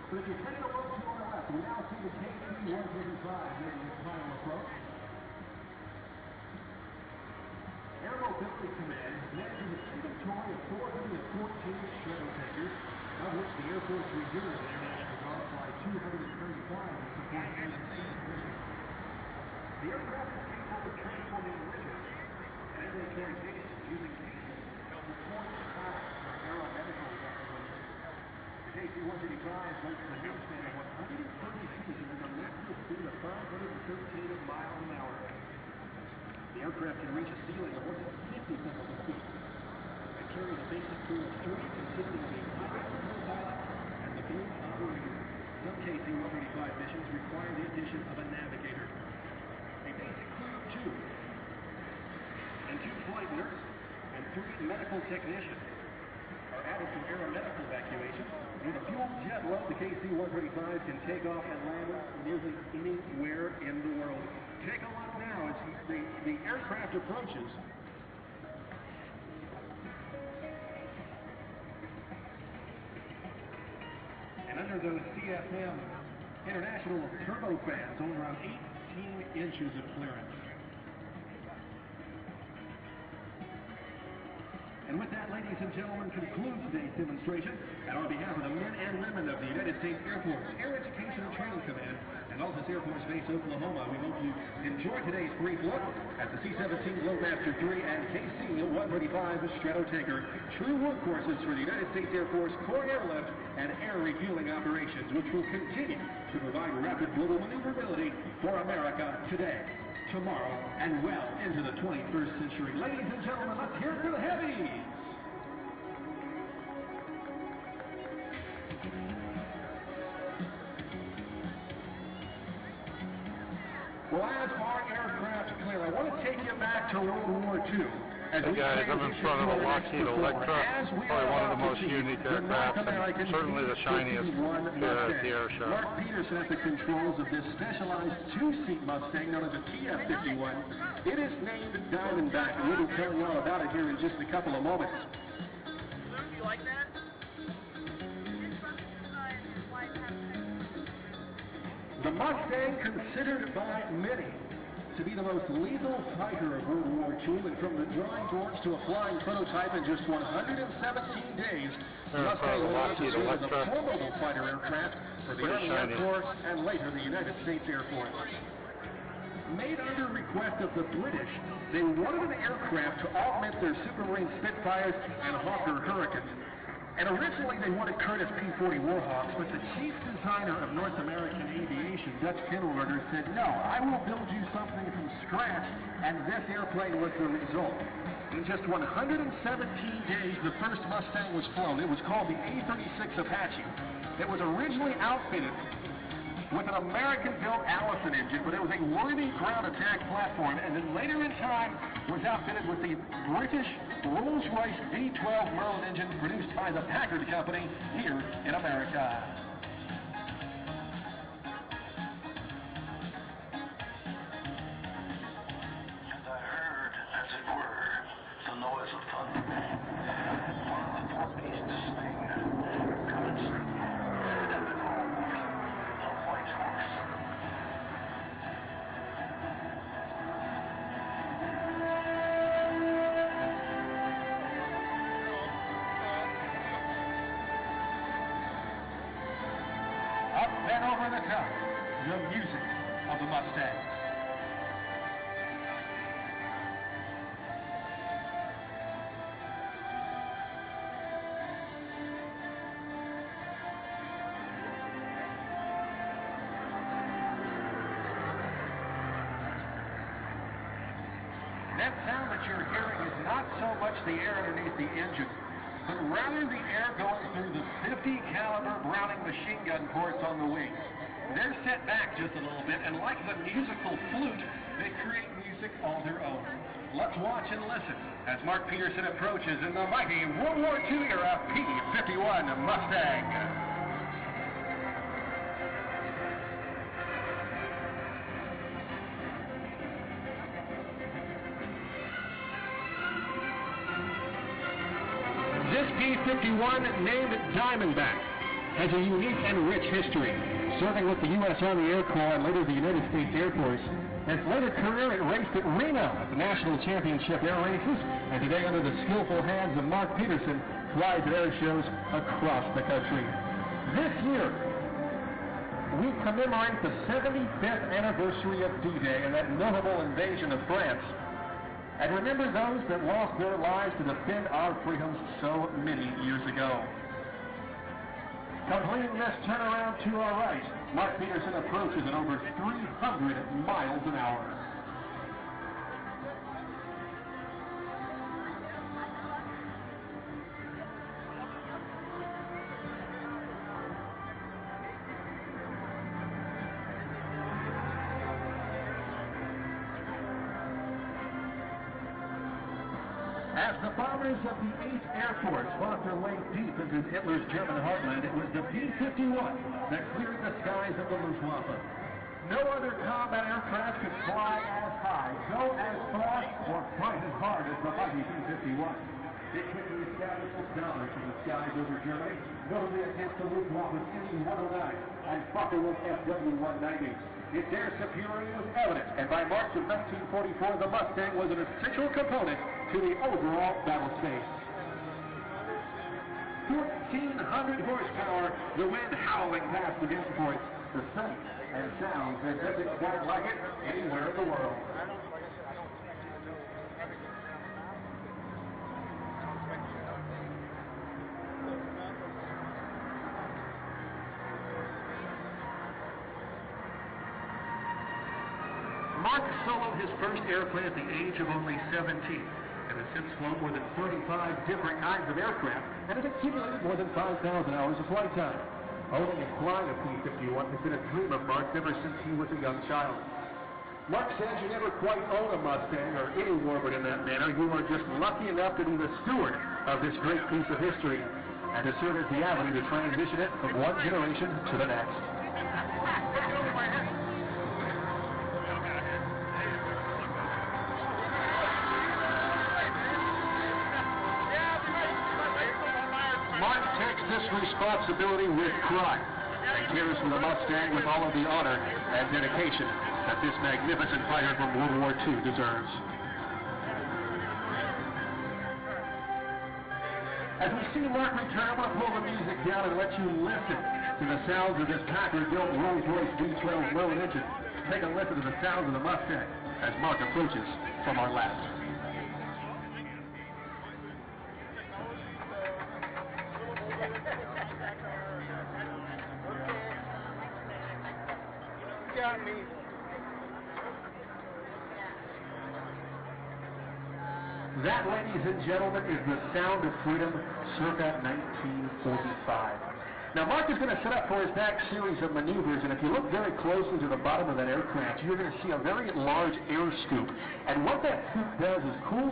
But if you take a look to our left, we now see the KC-135 making its final approach. Air Mobility Command manages an inventory of 414 shuttle tankers, of which the Air Force Reserve and Air National Guard fly 235 to support air missions. The aircraft is capable of transporting riches and ambulatory patients using cases of reported power from aeromedical evacuation. The KC-135 boasts a wingspan of 130 feet and a maximum speed of 513 miles an hour. The aircraft can reach a ceiling of 150,000 feet and carries a basic crew of 3 consisting of a pilot, co-pilot, and the main operator. Some KC-135 missions require the addition of a navigator. A basic crew of 2 and 2 flight nurses and 3 medical technicians are added to aeromedical evacuation. With a fuel jet load, the KC-135 can take off and land nearly anywhere in the world. Take a look now as the aircraft approaches. And under those CFM International turbofans, only around 18 inches of clearance. And with that, ladies and gentlemen, concludes today's demonstration. And on behalf of the men and women of the United States Air Force Air Education and Training Command and Altus Air Force Base, Oklahoma, we hope you enjoyed today's brief look at the C-17 Globemaster III and KC-135 Stratotanker, true workhorses for the United States Air Force core airlift and air refueling operations, which will continue to provide rapid global maneuverability for America today, tomorrow, and well into the 21st century. Ladies and gentlemen, let's hear it for the heavies! Well, as our aircraft clear, I want to take you back to World War II. Hey guys, I'm in front of a Lockheed Electra, probably one of the most unique aircraft, and certainly the shiniest here at the air show. Mark Peterson at the controls of this specialized 2-seat Mustang known as a TF-51. It is named Diamondback, and we'll be telling you all about it here in just a couple of moments. Luke, you like that? The Mustang, considered by many to be the most lethal fighter of World War II, and from the drawing boards to a flying prototype in just 117 days, the Mustang was a formidable fighter aircraft for the Army Air Force and later the United States Air Force. Made under request of the British, they wanted an aircraft to augment their Supermarine Spitfires and Hawker Hurricanes. And originally they wanted Curtiss P-40 Warhawks, but the chief designer of North American aviation, Dutch Kennelerter, said, no, I will build you something from scratch, and this airplane was the result. In just 117 days, the first Mustang was flown. It was called the A-36 Apache. It was originally outfitted with an American-built Allison engine, but it was a worthy ground attack platform, and then later in time was outfitted with the British Rolls-Royce D12 Merlin engine produced by the Packard Company here in America. And I heard, as it were, the noise of thunder. One of the four beasts sing, constant, and behold, a white horse. Up and over the top, the music of the Mustang. That sound that you're hearing is not so much the air underneath the engine, but rather the air going through the 50 caliber Browning machine gun ports on the wing. They're set back just a little bit, and like the musical flute, they create music all their own. Let's watch and listen as Mark Peterson approaches in the mighty World War II era P-51 Mustang. This P-51, named Diamondback, has a unique and rich history, serving with the U.S. Army Air Corps and later the United States Air Force. His later career, it raced at Reno at the National Championship Air Races, and today under the skillful hands of Mark Peterson, flies at air shows across the country. This year, we commemorate the 75th anniversary of D-Day and that notable invasion of France, and remember those that lost their lives to defend our freedoms so many years ago. Completing this turnaround to our right, Mark Peterson approaches at over 300 miles an hour. As the bombers of the 8th Air Force fought their way deep into Hitler's German heartland, it was the B-51 that cleared the skies of the Luftwaffe. No other combat aircraft could fly as high, go as far, or fight as hard as the mighty B-51. It quickly established its dominance in the skies over Germany, notably against the Luftwaffe's ME-109 and Focke-Wulf FW-190. Its air superiority was evident, and by March of 1944, the Mustang was an essential component to the overall battle space. 1,400 horsepower, the wind howling past the gun points, the sight and sounds that doesn't quite like it anywhere in the world. Mark soloed his first airplane at the age of only 17, and has since flown more than 35 different kinds of aircraft, and has accumulated more than 5,000 hours of flight time. Owning and flying a P-51 has been a dream of Mark's ever since he was a young child. Mark says you never quite own a Mustang or any warbird in that manner. You are just lucky enough to be the steward of this great piece of history and to serve as the avenue to transition it from one generation to the next. Mark takes this responsibility with pride and cares for the Mustang with all of the honor and dedication that this magnificent fighter from World War II deserves. As we see Mark return, I'm going to pull the music down and let you listen to the sounds of this Packard-built Rolls-Royce V12 Merlin engine. Take a listen to the sounds of the Mustang as Mark approaches from our left. That, ladies and gentlemen, is the sound of freedom circa 1945. Now, Mark is going to set up for his next series of maneuvers, and if you look very closely to the bottom of that aircraft, you're going to see a very large air scoop. And what that scoop does is cool